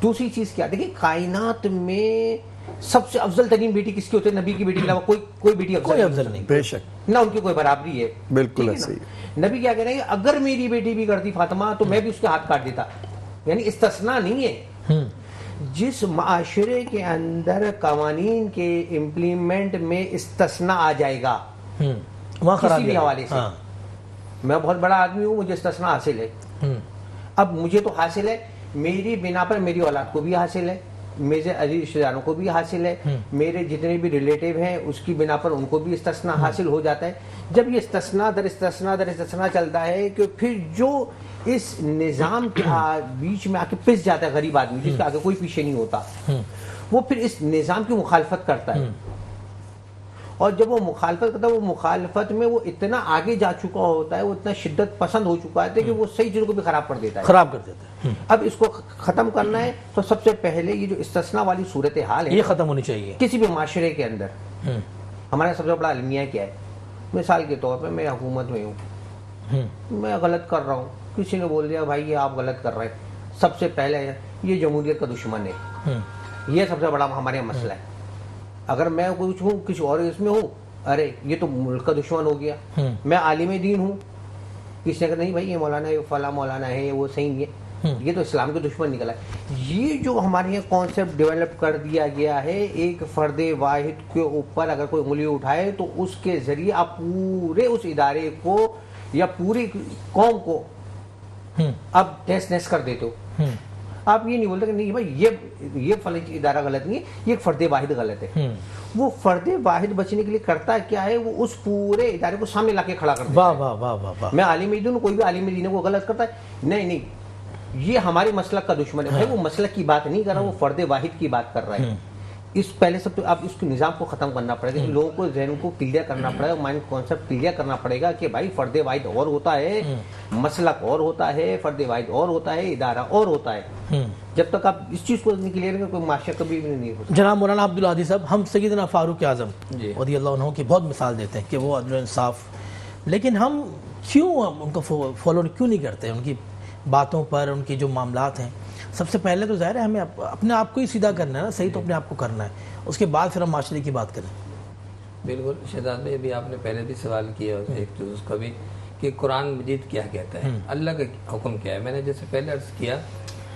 دوسری چیز کیا؟ دیکھیں, کائنات میں سب سے افضل ترین بیٹی کس کی ہوتی ہے؟ نبی کی بیٹی کے علاوہ کوئی بیٹی افضل نہیں, بے شک, نہ ان کی کوئی برابری ہے. بالکل ایسے ہی. نبی کیا کہہ رہے ہیں, اگر میری بیٹی بھی کرتی فاطمہ تو میں بھی اس کے ہاتھ کاٹ دیتا. یعنی استثناء نہیں ہے. جس معاشرے کے اندر قوانین کے امپلیمنٹ میں استثناء آ جائے گا کسی بھی حوالے سے, میں بہت بڑا آدمی ہوں, مجھے استثناء حاصل ہے, اب مجھے تو حاصل ہے, میری بنا پر میری اولاد کو بھی حاصل ہے, میرے عزیز رشتہ داروں کو بھی حاصل ہے, میرے جتنے بھی ریلیٹیو ہیں اس کی بنا پر ان کو بھی استثناء حاصل ہو جاتا ہے. جب یہ استثناء در استثناء در استثناء چلتا ہے کہ پھر جو اس نظام کے بیچ میں آ کے پس جاتا ہے غریب آدمی, جس کے آگے کوئی پیچھے نہیں ہوتا, وہ پھر اس نظام کی مخالفت کرتا ہے، اور جب وہ مخالفت کرتا ہے وہ مخالفت میں وہ اتنا آگے جا چکا ہوتا ہے، وہ اتنا شدت پسند ہو چکا ہے کہ وہ صحیح چیزوں کو بھی خراب کر دیتا ہے، خراب کر دیتا ہے. اب اس کو ختم کرنا ہے تو سب سے پہلے یہ جو استثناء والی صورتحال ہے یہ ختم ہونی چاہیے. کسی بھی معاشرے کے اندر. ہمارا سب سے بڑا المیہ کیا ہے؟ مثال کے طور پہ میں حکومت میں ہوں، میں غلط کر رہا ہوں، کسی نے بول دیا بھائی یہ آپ غلط کر رہے ہیں، سب سے پہلے یہ جمہوریت کا دشمن ہے، یہ سب سے بڑا ہمارے یہاں مسئلہ ہے. اگر میں کچھ ہوں کسی اور اس میں ہوں، ارے یہ تو ملک کا دشمن ہو گیا. میں عالم دین ہوں، کسی نے کہا نہیں بھائی یہ مولانا ہے، فلاں مولانا ہے، وہ صحیح نہیں ہے، یہ تو اسلام کے دشمن نکلا ہے. یہ جو ہمارے یہاں کانسیپٹ ڈیولپ کر دیا گیا ہے، ایک فرد واحد کے اوپر اگر کوئی انگلی اٹھائے تو اس کے ذریعے آپ پورے اس ادارے کو یا پوری قوم کو اب ٹیس نیس کر دیتے ہو. آپ یہ نہیں بولتے کہ نہیں بھائی یہ فلاں ادارہ غلط نہیں ہے، یہ ایک فرد واحد غلط ہے. وہ فرد واحد بچنے کے لیے کرتا کیا ہے؟ وہ اس پورے ادارے کو سامنے لا کے کھڑا کر دیتا ہے. واہ واہ واہ واہ. میں عالم دین ہوں، کوئی بھی عالم دین ہے وہ غلط کرتا ہے، نہیں یہ ہمارے مسلک کا دشمن ہے. بھائی وہ مسلک کی بات نہیں کر رہا، وہ فرد واحد کی بات کر رہا ہے. اس پہلے سب تو اب اس کے نظام کو ختم کرنا پڑے گا، لوگوں کو ذہن کو کلیئر کرنا پڑے گا، مائنڈ کانسیپٹ کلیئر کرنا پڑے گا کہ بھائی فرد واحد اور ہوتا ہے، مسلک اور ہوتا ہے، فرد واحد اور ہوتا ہے، ادارہ اور ہوتا ہے. جب تک آپ اس چیز کو نہیں کلیئر کریں کوئی معاشرہ کبھی بھی نہیں ہو سکتا. جناب مولانا عبدالہادی صاحب، ہم سیدنا فاروق اعظم رضی اللہ عنہ کی بہت مثال دیتے ہیں کہ وہ عدل و انصاف، لیکن ہم کیوں ان کو فالو کیوں نہیں کرتے ان کی باتوں پر، ان کی جو معاملات ہیں؟ سب سے پہلے تو ظاہر ہے ہمیں اپنے آپ کو ہی سیدھا کرنا ہے نا، صحیح تو اپنے آپ کو کرنا ہے، اس کے بعد پھر ہم معاشرے کی بات کریں. بالکل شہزاد بھائی، ابھی آپ نے پہلے بھی سوال کیا ایک چیز اس کا بھی کہ قرآن مجید کیا کہتا ہے، اللہ کا حکم کیا ہے. میں نے جیسے پہلے عرض کیا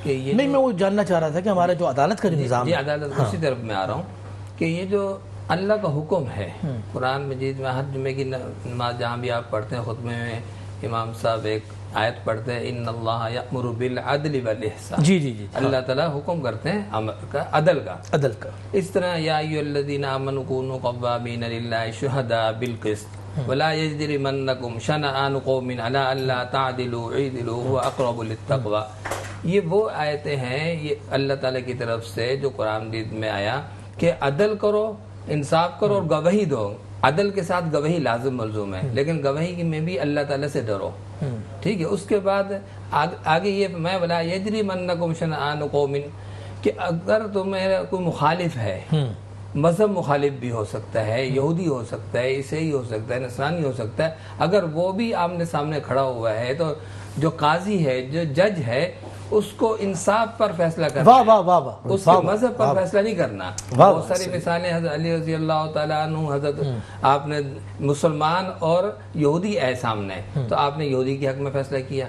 کہ یہ نہیں، میں وہ جاننا چاہ رہا تھا کہ ہمارا جو عدالت کا جو نظام ہے، عدالت اسی طرف میں آ رہا ہوں کہ یہ جو اللہ کا حکم ہے قرآن مجید میں، ہر جمعے کی نماز جہاں بھی آپ پڑھتے ہیں خطبے میں امام صاحب ایک آیت پڑھتے ہیں، ان اللہ یأمر بالعدل والاحسان. جی اللہ تعالیٰ حکم کرتے ہیں امر کا، عدل کا. اس طرح یا ایھا الذین آمنوا کونوا قوامین للہ شہداء بالقسط ولا یجرمنکم شنآن قوم علی الا تعدلوا اعدلوا هو اقرب للتقوی. یہ وہ آیتیں ہیں یہ اللہ تعالیٰ کی طرف سے جو قرآن مجید میں آیا کہ عدل کرو، انصاف کرو اور گواہی دو. عدل کے ساتھ گواہی لازم ملزوم ہے، لیکن گواہی میں بھی اللہ تعالیٰ سے ڈرو. ٹھیک ہے. اس کے بعد آگے یہ میں ولا یجرمنکم شنآن قوم، کہ اگر تمہیں کوئی مخالف ہے، مذہب مخالف بھی ہو سکتا ہے، یہودی ہو سکتا ہے، عیسائی ہو سکتا ہے، نصرانی ہو سکتا ہے، اگر وہ بھی آمنے سامنے کھڑا ہوا ہے تو جو قاضی ہے، جو جج ہے، اس کو انصاف پر فیصلہ کرنا ہے، واہ واہ واہ، اس کے مذہب پر فیصلہ نہیں کرنا. بہت ساری مثالیں حضرت علی رضی اللہ تعالیٰ عنہ، حضرت آپ نے مسلمان اور یہودی آئے سامنے تو آپ نے یہودی کے حق میں فیصلہ کیا.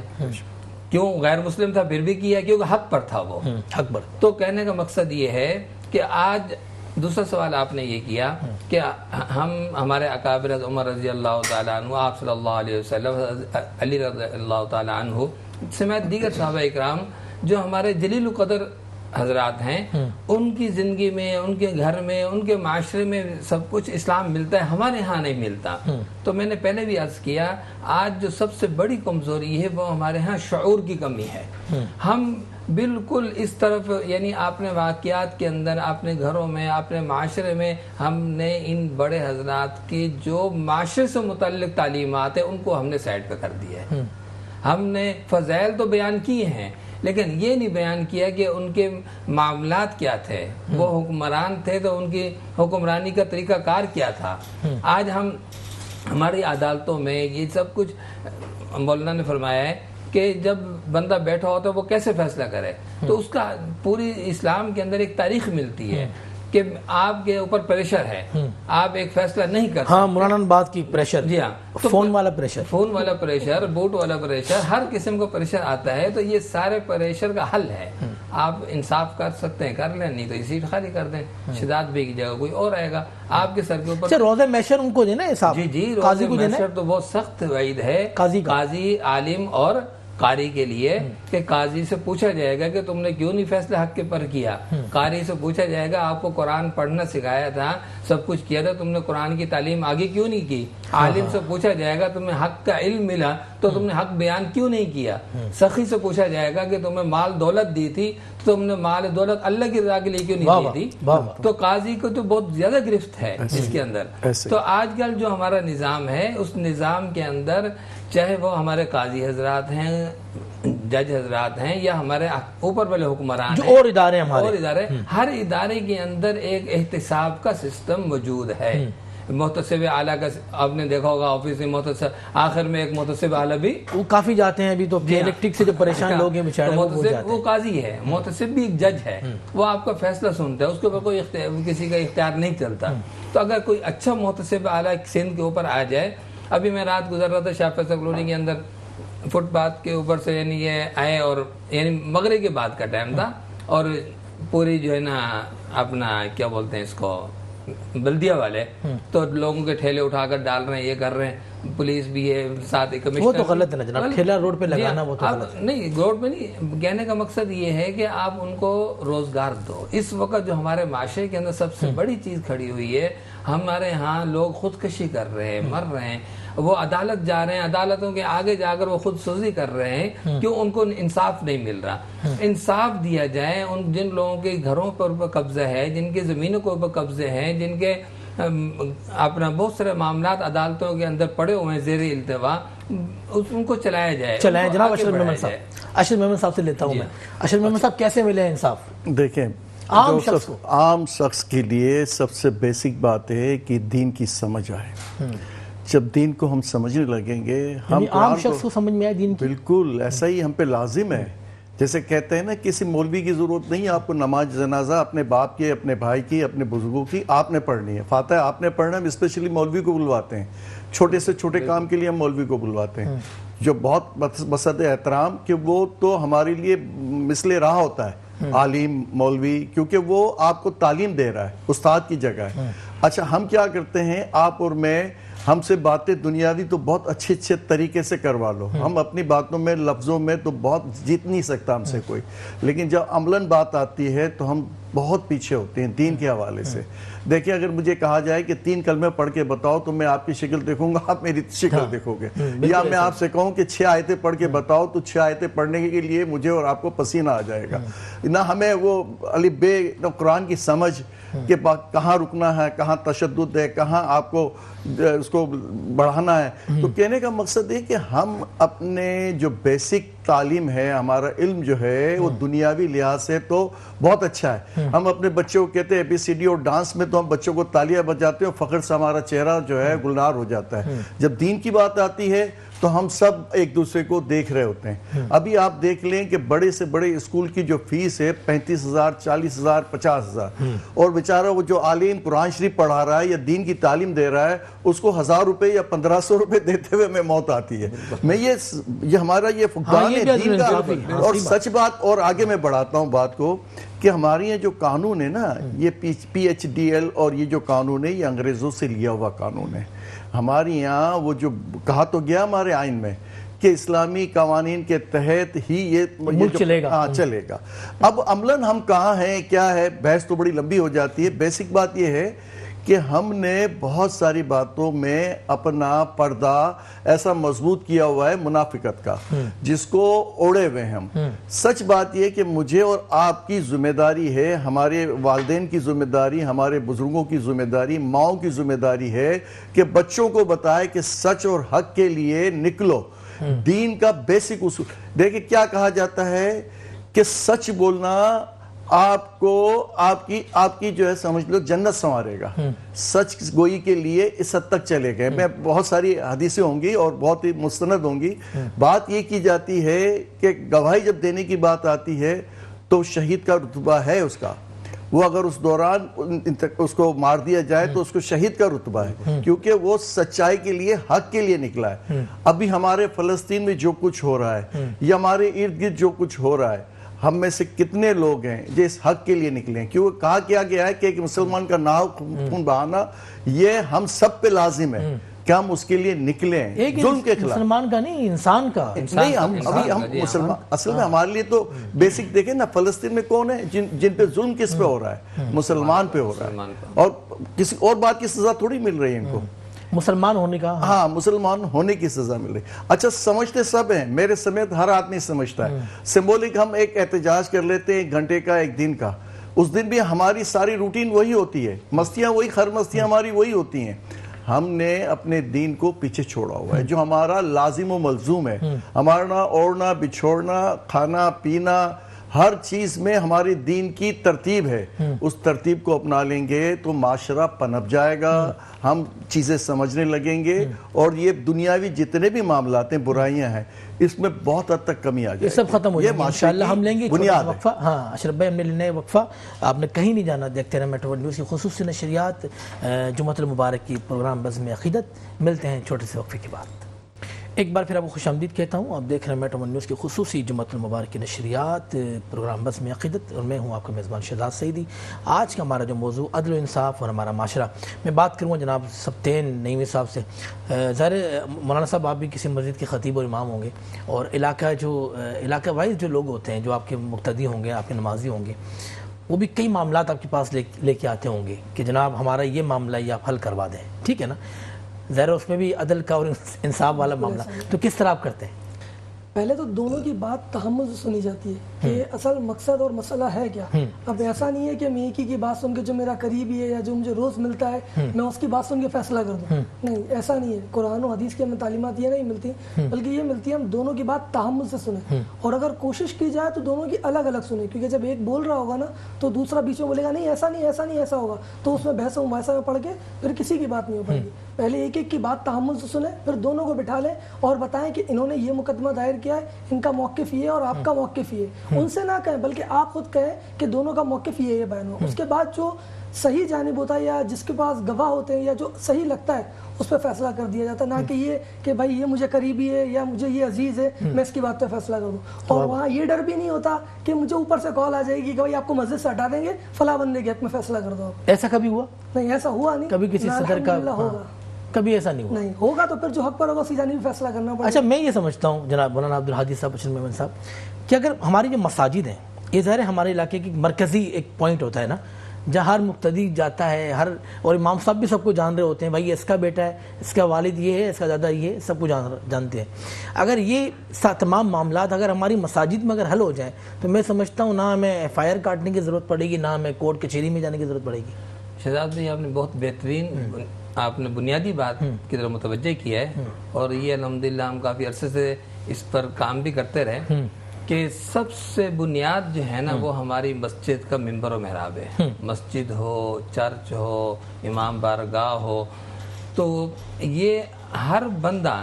کیوں؟ غیر مسلم تھا پھر بھی کیا، کیونکہ حق پر تھا وہ، حق پر. تو کہنے کا مقصد یہ ہے کہ آج دوسرا سوال آپ نے یہ کیا کہ ہمارے اکابر عمر رضی اللہ تعالیٰ عنہ، آپ صلی اللہ علیہ وسلم، علی رضی اللہ تعالیٰ عنہ سمیت دیگر صحابہ اکرام جو ہمارے جلیل القدر حضرات ہیں، ان کی زندگی میں، ان کے گھر میں، ان کے معاشرے میں سب کچھ اسلام ملتا ہے، ہمارے ہاں نہیں ملتا. تو میں نے پہلے بھی عرض کیا آج جو سب سے بڑی کمزوری ہے وہ ہمارے ہاں شعور کی کمی ہے. ہم بالکل اس طرف، یعنی اپنے واقعات کے اندر، اپنے گھروں میں، اپنے معاشرے میں ہم نے ان بڑے حضرات کی جو معاشرے سے متعلق تعلیمات ہیں ان کو ہم نے سائڈ پہ کر دیا ہے. ہم نے فضائل تو بیان کیے ہیں لیکن یہ نہیں بیان کیا کہ ان کے معاملات کیا تھے، وہ حکمران تھے تو ان کی حکمرانی کا طریقہ کار کیا تھا. آج ہماری عدالتوں میں یہ سب کچھ مولانا نے فرمایا ہے کہ جب بندہ بیٹھا ہوتا ہے وہ کیسے فیصلہ کرے، تو اس کا پوری اسلام کے اندر ایک تاریخ ملتی ہے کہ آپ کے اوپر پریشر ہے، آپ ایک فیصلہ نہیں کر سکتے. ہاں مولانا بات کی پریشر، جی ہاں، فون والا پریشر، فون والا پریشر، بوٹ والا پریشر، ہر قسم کا پریشر آتا ہے. تو یہ سارے پریشر کا حل ہے، آپ انصاف کر سکتے ہیں کر لیں، نہیں تو سیٹ خالی کر دیں، شہزاد بے کی جگہ کوئی اور آئے گا آپ کے سر کے اوپر. روز محشر ان کو دینا ہے صاحب. جی قاضی کو دینا ہے. تو بہت سخت وعید ہے قاضی عالم اور قاری کے لیے کہ قاضی سے پوچھا جائے گا کہ تم نے کیوں نہیں فیصلہ حق کے پر کیا. قاری سے پوچھا جائے گا آپ کو قرآن پڑھنا سکھایا تھا، سب کچھ کیا تھا، تم نے قرآن کی تعلیم آگے کیوں نہیں کی. عالم سے پوچھا جائے گا تمہیں حق کا علم ملا تو تم نے حق بیان کیوں نہیں کیا. سخی سے پوچھا جائے گا کہ تمہیں مال دولت دی تھی تو تم نے مال دولت اللہ کی رضا کے لیے کیوں نہیں دی تھی. تو قاضی کو تو بہت زیادہ گرفت ہے اس کے اندر. تو آج کل جو ہمارا نظام ہے اس نظام کے اندر چاہے وہ ہمارے قاضی حضرات ہیں, جج حضرات ہیں, یا ہمارے اوپر والے حکمران ہیں, اور ادارے ہمارے, اور ادارے, ہر ادارے کے اندر ایک احتساب کا سسٹم موجود ہے. محتسب اعلیٰ کا آپ نے دیکھا ہوگا آفس میں محتسب, آخر میں ایک محتسب اعلیٰ بھی وہ کافی جاتے ہیں ابھی تو الیکٹرک سے جو پریشان لوگ ہیں بیچارے وہ قاضی ہے. محتسب بھی ایک جج ہے, وہ آپ کا فیصلہ سنتا ہے, اس کے اوپر کوئی کسی کا اختیار نہیں چلتا. تو اگر کوئی اچھا محتسب اعلیٰ سندھ کے اوپر آ جائے, ابھی میں رات گزر رہا تھا شاہ فیصل کالونی کے اندر, فٹ پاتھ کے اوپر سے یعنی یہ آئے, اور یعنی مغرب کے بعد کا ٹائم تھا, اور پوری جو ہے نا اپنا کیا بولتے ہیں اس کو بلدیہ والے تو لوگوں کے ٹھیلے اٹھا کر ڈال رہے ہیں, یہ کر رہے ہیں, پولیس بھی ہے ساتھ ہی, کمشنر. وہ تو غلط ہے نا جناب, ٹھیلا روڈ پہ لگانا وہ تو غلط ہے. نہیں, روڈ پہ نہیں, کہنے کا مقصد یہ ہے کہ آپ ان کو روزگار دو. اس وقت جو ہمارے معاشرے کے اندر سب سے بڑی چیز کھڑی ہوئی ہے, ہمارے ہاں لوگ خودکشی کر رہے ہیں, مر رہے ہیں, وہ عدالت جا رہے ہیں, عدالتوں کے آگے جا کر وہ خود سوزی کر رہے ہیں کیوں ان کو انصاف نہیں مل رہا. انصاف دیا جائے ان جن لوگوں کے گھروں پر قبضہ ہے, جن کے زمینوں کے اوپر قبضے ہیں, جن کے اپنا بہت سارے معاملات عدالتوں کے اندر پڑے ہوئے ہیں زیر التوا, ان کو چلایا جائے. جناب اشرف محمد صاحب, اشرف محمد صاحب سے لیتا ہوں میں. اشرف محمد صاحب کیسے ملے انصاف؟ دیکھیں, عام شخص کے لیے سب سے بیسک بات ہے کہ دین کی سمجھ آئے. جب دین کو ہم سمجھنے لگیں گے, ہم عام شخص کو سمجھ میں آئے دین کی, بالکل ایسا ہی ہم پہ لازم ہے. جیسے کہتے ہیں نا, کسی مولوی کی ضرورت نہیں, آپ کو نماز جنازہ اپنے باپ کی, اپنے بھائی کی, اپنے بزرگوں کی آپ نے پڑھنی ہے. فاتحہ آپ نے پڑھنا ہے. ہم اسپیشلی مولوی کو بلواتے ہیں, چھوٹے سے چھوٹے کام کے لیے ہم مولوی کو بلواتے ہیں, جو بہت بصد احترام, کہ وہ تو ہمارے لیے مثل راہ ہوتا ہے عالم مولوی, کیونکہ وہ آپ کو تعلیم دے رہا ہے, استاد کی جگہ ہے. اچھا, ہم کیا کرتے ہیں, آپ اور میں, ہم سے باتیں دنیاوی تو بہت اچھے طریقے سے کروا لو, ہم اپنی باتوں میں لفظوں میں تو بہت جیت نہیں سکتا ہم سے کوئی, لیکن جب عملاً بات آتی ہے تو ہم بہت پیچھے ہوتے ہیں دین کے حوالے سے. دیکھیں, اگر مجھے کہا جائے کہ 3 کلمے پڑھ کے بتاؤ تو میں آپ کی شکل دیکھوں گا, آپ میری شکل دیکھو گے. یا میں آپ سے کہوں کہ 6 آیتیں پڑھ کے بتاؤ تو 6 آیتیں پڑھنے کے لیے مجھے اور آپ کو پسینہ آ جائے گا. نہ ہمیں وہ الف بے نہ قرآن کی سمجھ کہ کہاں رکنا ہے, کہاں تشدد ہے, کہاں آپ کو اس کو بڑھانا ہے. تو کہنے کا مقصد ہے کہ ہم اپنے جو بیسک تعلیم ہے, ہمارا علم جو ہے وہ دنیاوی لحاظ سے تو بہت اچھا ہے. ہم اپنے بچوں کو کہتے ہیں ABCD, اور ڈانس میں تو ہم بچوں کو تالیاں بجاتے ہیں, اور فخر سے ہمارا چہرہ جو ہے گلنار ہو جاتا ہے. جب دین کی بات آتی ہے تو ہم سب ایک دوسرے کو دیکھ رہے ہوتے ہیں. ابھی آپ دیکھ لیں کہ بڑے سے بڑے اسکول کی جو فیس ہے 35,000, 40,000, 50,000, اور بیچارہ وہ جو عالم قرآن شریف پڑھا رہا ہے یا دین کی تعلیم دے رہا ہے, اس کو 1,000 روپے یا 1,500 روپے دیتے ہوئے میں موت آتی ہے. میں یہ ہمارا یہ فقدان ہے دین کا. اور سچ بات, اور آگے میں بڑھاتا ہوں بات کو, کہ ہمارے یہ جو قانون ہے نا, یہ PHDL اور یہ جو قانون ہے, یہ انگریزوں سے لیا ہوا قانون ہے. ہمارے یہاں وہ جو کہا تو گیا ہمارے آئین میں کہ اسلامی قوانین کے تحت ہی یہ چلے گا. چلے گا. اب عملاً ہم کہاں ہیں, کیا ہے, بحث تو بڑی لمبی ہو جاتی ہے. بیسک بات یہ ہے کہ ہم نے بہت ساری باتوں میں اپنا پردہ ایسا مضبوط کیا ہوا ہے منافقت کا, جس کو اوڑے ہوئے ہم. سچ بات یہ کہ مجھے اور آپ کی ذمہ داری ہے, ہمارے والدین کی ذمہ داری, ہمارے بزرگوں کی ذمہ داری, ماؤں کی ذمہ داری ہے کہ بچوں کو بتائے کہ سچ اور حق کے لیے نکلو. دین کا بیسک اصول دیکھیں, کیا کہا جاتا ہے کہ سچ بولنا آپ کو آپ کی جو ہے سمجھ لو جنت سنوارے گا. سچ گوئی کے لیے اس حد تک چلے گئے. میں بہت ساری حدیثیں ہوں گی اور بہت ہی مستند ہوں گی. بات یہ کی جاتی ہے کہ گواہی جب دینے کی بات آتی ہے تو شہید کا رتبہ ہے اس کا. وہ اگر اس دوران اس کو مار دیا جائے تو اس کو شہید کا رتبہ ہے, کیونکہ وہ سچائی کے لیے, حق کے لیے نکلا ہے. ابھی ہمارے فلسطین میں جو کچھ ہو رہا ہے یا ہمارے ارد گرد جو کچھ ہو رہا ہے, ہم میں سے کتنے لوگ ہیں جو اس حق کے لیے نکلے ہیں؟ کیونکہ کہا کیا گیا ہے کہ ایک مسلمان کا ناحق خون بہانا یہ ہم سب پہ لازم ہے کہ ہم اس کے لیے نکلے ہیں. ظلم کے خلاف, مسلمان کا نہیں, انسان کا. نہیں, ہم مسلمان اصل میں ہمارے لیے تو بیسک دیکھیں نا, فلسطین میں کون ہے جن پہ ظلم کس پہ ہو رہا ہے؟ مسلمان پہ ہو رہا ہے, اور کسی اور بات کی سزا تھوڑی مل رہی ہے ان کو. مسلمان ہونے کا ہاں مسلمان ہونے کی سزا مل رہی. اچھا سمجھتے سب ہیں, میرے سمیت ہر آدمی سمجھتا ہے. سمبولک ہم ایک احتجاج کر لیتے ہیں 1 گھنٹے کا 1 دن کا, اس دن بھی ہماری ساری روٹین وہی ہوتی ہے, مستیاں وہی, خر مستیاں ہماری وہی ہوتی ہیں. ہم نے اپنے دین کو پیچھے چھوڑا ہوا ہے جو ہمارا لازم و ملزوم ہے. ہمارا اوڑھنا بچھوڑنا کھانا پینا ہر چیز میں ہماری دین کی ترتیب ہے. اس ترتیب کو اپنا لیں گے تو معاشرہ پنپ جائے گا, ہم چیزیں سمجھنے لگیں گے, اور یہ دنیاوی جتنے بھی معاملات ہیں, برائیاں ہیں, اس میں بہت حد تک کمی آ جائے گی. یہ سب ختم ہو جائے گا انشاءاللہ. ہم لیں گے بنیاد ہے. وقفہ. ہاں اشرف بھائی ہم نے لینا ہے وقفہ. آپ نے کہیں نہیں جانا, دیکھتے رہے میٹرو نیوز کی خصوصی نشریات جمعۃ المبارک کی پروگرام بزم عقیدت. ملتے ہیں چھوٹے سے وقفے کے بعد. ایک بار پھر آپ کو خوش آمدید کہتا ہوں. آپ دیکھ رہے ہیں میٹرو نیوز کی خصوصی جمعۃ المبارک کی نشریات پروگرام بزم عقیدت, اور میں ہوں آپ کا میزبان شہزاد سعیدی. آج کا ہمارا جو موضوع عدل و انصاف اور ہمارا معاشرہ. میں بات کروں جناب سبطین نعیمی صاحب سے. ظاہر مولانا صاحب آپ بھی کسی مسجد کے خطیب اور امام ہوں گے, اور علاقہ وائز جو لوگ ہوتے ہیں جو آپ کے مقتدی ہوں گے, آپ کے نمازی ہوں گے, وہ بھی کئی معاملات آپ کے پاس لے کے آتے ہوں گے کہ جناب ہمارا یہ معاملہ یہ آپ حل کروا دیں, ٹھیک ہے نا. ظاہر اس میں بھی عدل کا اور انصاف والا معاملہ, تو کس طرح آپ کرتے ہیں؟ پہلے تو دونوں کی بات تحمل سے سنی جاتی ہے کہ اصل مقصد اور مسئلہ ہے کیا. اب ایسا نہیں ہے کہ میں ایک ہی کی بات سن کے جو میرا قریبی ہے یا جو مجھے روز ملتا ہے میں اس کی بات سن کے فیصلہ کر دوں. نہیں, ایسا نہیں ہے. قرآن و حدیث کی ہمیں تعلیمات یہ نہیں ملتی, بلکہ یہ ملتی ہے ہم دونوں کی بات تحمل سے سنیں, اور اگر کوشش کی جائے تو دونوں کی الگ الگ سنیں. کیونکہ جب ایک بول رہا ہوگا نا تو دوسرا بیچ میں بولے گا نہیں ایسا نہیں ایسا نہیں ایسا ہوگا, تو اس میں بحث و مباحثہ میں پڑھ کے پھر کسی کی بات نہیں ہو پائے گی. پہلے ایک ایک کی بات تحمل سے سنیں, پھر دونوں کو بٹھا لیں اور بتائیں کہ انہوں نے یہ مقدمہ دائر کیا ہے, ان کا موقف یہ ہے اور آپ کا موقف یہ ہے. ان سے نہ کہیں بلکہ آپ خود کہیں کہ دونوں کا موقف یہ ہے بیان ہو. اس کے بعد جو صحیح جانب ہوتا ہے یا جس کے پاس گواہ ہوتے ہیں یا جو صحیح لگتا ہے اس پہ فیصلہ کر دیا جاتا ہے. نہ کہ یہ کہ بھائی یہ مجھے قریبی ہے یا مجھے یہ عزیز ہے میں اس کی بات پہ فیصلہ کروں. اور وہاں یہ ڈر بھی نہیں ہوتا کہ مجھے اوپر سے کال آ جائے گی کہ بھائی آپ کو مسجد سے ہٹا دیں گے, فلاں بندے کے حق میں فیصلہ کر دو. ایسا کبھی ہوا؟ نہیں, ایسا ہوا نہیں. کبھی کسی صدر کا ہوگا, کبھی ایسا نہیں ہوا. نہیں ہوگا تو پھر جو حق پر ہوگا اسی جانب فیصلہ کرنا پڑے گا. اچھا میں یہ سمجھتا ہوں جناب مولانا عبدالحادی صاحب اشرف محمد صاحب کہ اگر ہماری جو مساجد ہیں یہ ظاہر ہے ہمارے علاقے کی مرکزی ایک پوائنٹ ہوتا ہے نا, جہاں ہر مقتدی جاتا ہے, اور امام صاحب بھی سب کو جان رہے ہوتے ہیں, بھائی اس کا بیٹا ہے, اس کا والد یہ ہے, اس کا دادا یہ ہے, سب کو جانتے ہیں. اگر یہ تمام معاملات اگر ہماری مساجد میں اگر حل ہو جائیں تو میں سمجھتا ہوں نہ ہمیں ایف آئی آر کاٹنے کی ضرورت پڑے گی, نہ ہمیں کورٹ کچہری میں جانے کی ضرورت پڑے گی. شہزاد بھائی آپ نے بہت بہترین آپ نے بنیادی بات کی طرف متوجہ کیا ہے, اور یہ الحمدللہ ہم کافی عرصے سے اس پر کام بھی کرتے رہے کہ سب سے بنیاد جو ہے نا وہ ہماری مسجد کا ممبر و محراب ہے. مسجد ہو, چرچ ہو, امام بارگاہ ہو, تو یہ ہر بندہ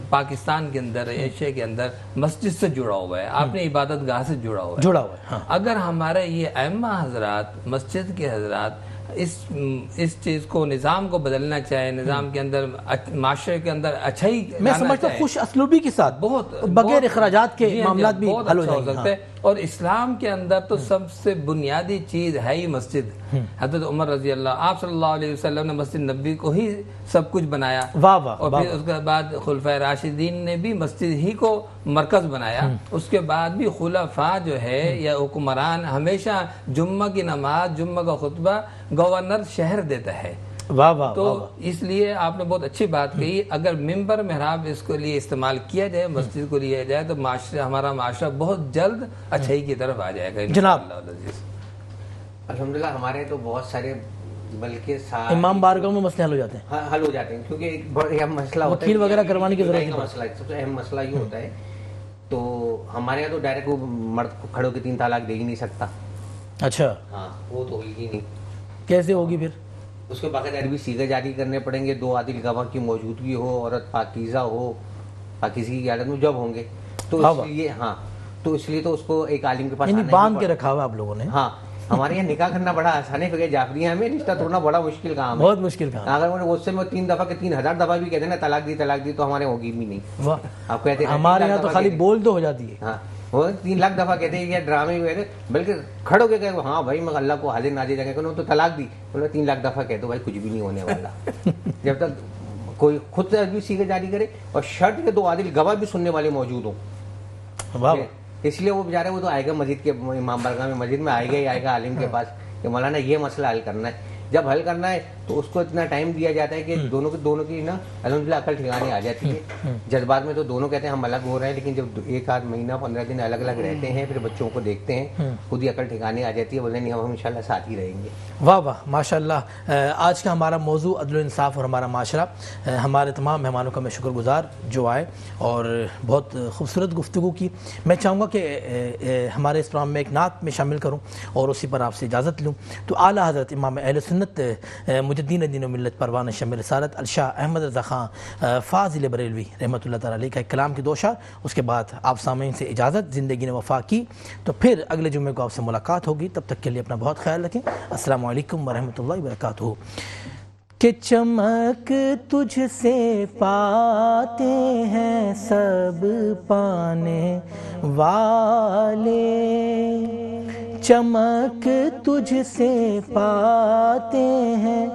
پاکستان کے اندر, ایشیا کے اندر مسجد سے جڑا ہوا ہے, آپ نے عبادت گاہ سے جڑا ہوا ہے. اگر ہمارے یہ ائمہ حضرات, مسجد کے حضرات اس چیز کو, نظام کو بدلنا چاہے, نظام کے اندر معاشرے کے اندر اچھائی, میں سمجھتا ہوں خوش اسلوبی کے ساتھ بہت بغیر اخراجات کے معاملات بھی حل ہو سکتے ہیں. اور اسلام کے اندر تو سب سے بنیادی چیز ہے ہی مسجد. حضرت عمر رضی اللہ, آپ صلی اللہ علیہ وسلم نے مسجد نبوی کو ہی سب کچھ بنایا, اور پھر اس کے بعد خلفائے راشدین نے بھی مسجد ہی کو مرکز بنایا. اس کے بعد بھی خلفاء جو ہے یا حکمران ہمیشہ جمعہ کی نماز, جمعہ کا خطبہ گورنر شہر دیتا ہے. تو اس لیے آپ نے بہت اچھی بات کہی, اگر ممبر محراب اس کے لیے استعمال کیا جائے, مسجد کو لیا جائے, تو ہمارا معاشرہ بہت جلد اچھائی کی طرف آ جائے گا. جناب الحمدللہ ہمارے تو بہت سارے, بلکہ امام بارگاہ میں مسئلے حل ہو جاتے ہیں, حل ہو جاتے ہیں, کیونکہ ایک بڑا اہم مسئلہ ہوتا ہے, وکیل وغیرہ کروانے کی ضرورت نہیں. مسئلہ سب سے اہم مسئلہ یہ ہوتا ہے, تو ہمارے یہاں تو ڈائریکٹ وہ مرد کو کھڑے ہو کے 3 طلاق دے ہی نہیں سکتا. اچھا, ہاں وہ تو ہوگی ہی نہیں. کیسے ہوگی پھر؟ اس کے باقاعدہ عربی سیغے جاری کرنے پڑیں گے, 2 عادل گواہ کی موجودگی ہو, عورت پاکیزہ ہو, پاکیزگی کی حالت میں جب ہوں گے, تو اس لیے تو اس کو ایک عالم کے پاس باندھ کے رکھا ہوا آپ لوگوں نے. ہاں ہمارے یہاں نکاح کرنا بڑا آسان ہے, فقہ جعفریہ میں رشتہ توڑنا بڑا مشکل کام ہے, بہت مشکل کام. اگر انہوں نے غصے میں 3 دفعہ کہ 3000 دفعہ بھی کہتے ہیں نا طلاق دی, تو ہمارے ہوگی بھی نہیں. آپ کہتے ہیں ہمارے یہاں تو خالی بول تو ہو جاتی ہے. ہاں وہ 3 لاکھ دفعہ کہتے ہیں یہ ڈرامے ہوئے, بلکہ کھڑو کے کہ ہاں بھائی میں اللہ کو حاضر نازر جائیں گے, تو طلاق دی, 3 لاکھ دفعہ کہہ دو بھائی کچھ بھی نہیں ہونے والا. جب تک کوئی خود سے عربی سیغے جاری کرے اور شرط کے 2 عادل گواہ بھی سننے والے موجود ہوں, اس لیے وہ بیچارے وہ تو آئے گا مسجد کے, امام بارگاہ میں مسجد میں آئے گا ہی آئے گا عالم کے پاس کہ مولانا یہ مسئلہ حل کرنا ہے. جب حل کرنا ہے تو اس کو اتنا ٹائم دیا جاتا ہے کہ دونوں کی نا الحمدللہ عقل ٹھکانے آ جاتی ہے. جذبات میں تو دونوں کہتے ہیں ہم الگ ہو رہے ہیں، لیکن جب ایک آدھ مہینہ 15 دن الگ الگ رہتے ہیں پھر بچوں کو دیکھتے ہیں خود ہی عقل ٹھکانے آ جاتی ہے، بولے نہیں ہم انشاءاللہ ساتھ ہی رہیں گے. واہ واہ ماشاء اللہ. آج کا ہمارا موضوع عدل و انصاف اور ہمارا معاشرہ. ہمارے تمام مہمانوں کا میں شکر گزار جو آئے اور بہت خوبصورت گفتگو کی. میں چاہوں گا کہ ہمارے اس پروگرام میں ایک نعت میں شامل کروں اور اسی پر آپ سے اجازت لوں. تو اعلیٰ حضرت امام اہل سنت مجدین دین و ملت پروان شمع رسالت الشاہ احمد رضا خان فاضل بریلوی رحمۃ اللہ تعالیٰ علیہ کا ایک کلام کی 2 اشعار، اس کے بعد آپ سامعین سے اجازت. زندگی نے وفا کی تو پھر اگلے جمعے کو آپ سے ملاقات ہوگی. تب تک کے لیے اپنا بہت خیال رکھیں. السلام علیکم ورحمۃ اللہ وبرکاتہ. کہ چمک تجھ سے پاتے ہیں سب پانے والے، چمک تجھ سے پاتے ہیں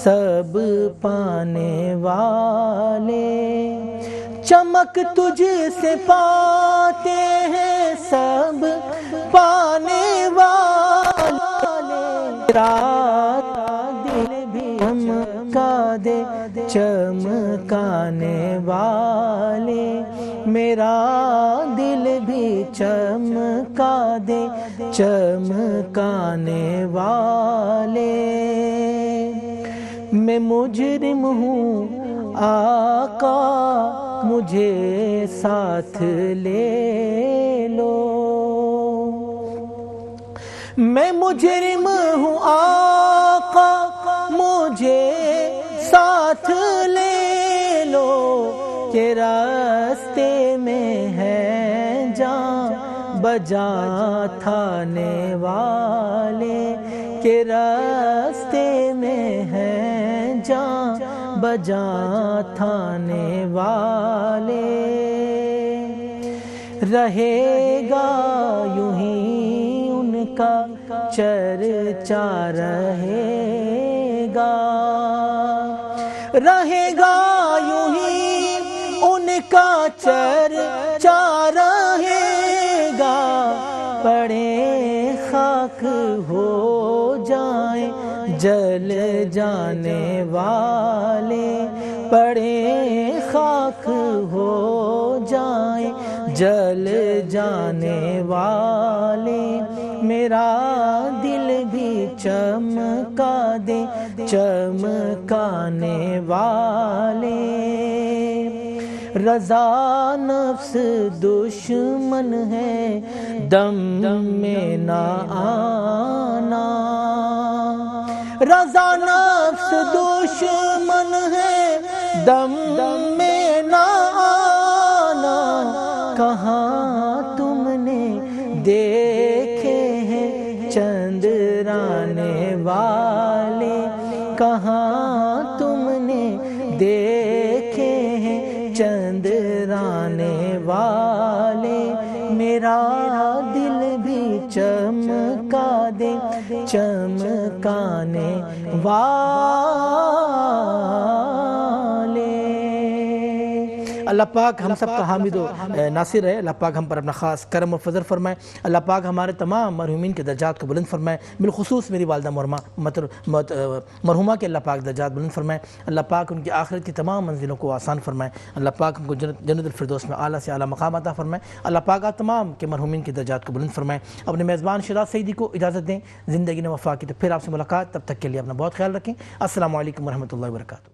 سب پانے والے، چمک تجھ سے پاتے ہیں سب پانے والے. رات دل بھی چمکا دے چمکانے والے، میرا دل بھی چمکا دے چمکانے والے. میں مجرم ہوں آقا مجھے ساتھ لے لو، میں مجرم ہوں آقا مجھے ساتھ لے لو، کہ راستے میں ہے جان بجا تھانے والے، کہ راستے میں ہے جان بجا تھانے والے. رہے گا یوں ہی ان کا چرچا رہے گا، رہے گا یوں ہی ان کا چرچا رہے گا. پڑے خاک ہو جائیں جل جانے والے، پڑے خاک ہو جائیں جل جانے والے، میرا دل بھی چمکا دے چمکانے والے. رضا نفس دشمن ہے دم میں نہ آنا، رضا نفس دشمن ہے دم میں نہ آنا. کہاں تم نے دیکھے ہیں چندرانے والے، کہاں تم نے دیکھے ہیں چندرانے والے، میرا دل بھی چمکا دے چمکانے والے. اللہ پاک ہم سب کا حامد و ناصر ہے. اللہ پاک ہم پر اپنا خاص کرم و فضل فرمائے. اللہ پاک ہمارے تمام مرحومین کے درجات کو بلند فرمائے، بالخصوص میری والدہ مرحومہ کے اللہ پاک درجات بلند فرمائے. اللہ پاک ان کی آخرت کی تمام منزلوں کو آسان فرمائے. اللہ پاک ان کو جنت الفردوس میں اعلیٰ سے اعلیٰ مقام عطا فرمائے. اللہ پاک آپ تمام کے مرحومین کے درجات کو بلند فرمائے. اپنے میزبان شہزاد سعیدی کو اجازت دیں. زندگی نے وفا کی تو پھر آپ سے ملاقات. تب تک کے لیے اپنا بہت خیال رکھیں. السلام علیکم ورحمۃ اللہ وبرکاتہ.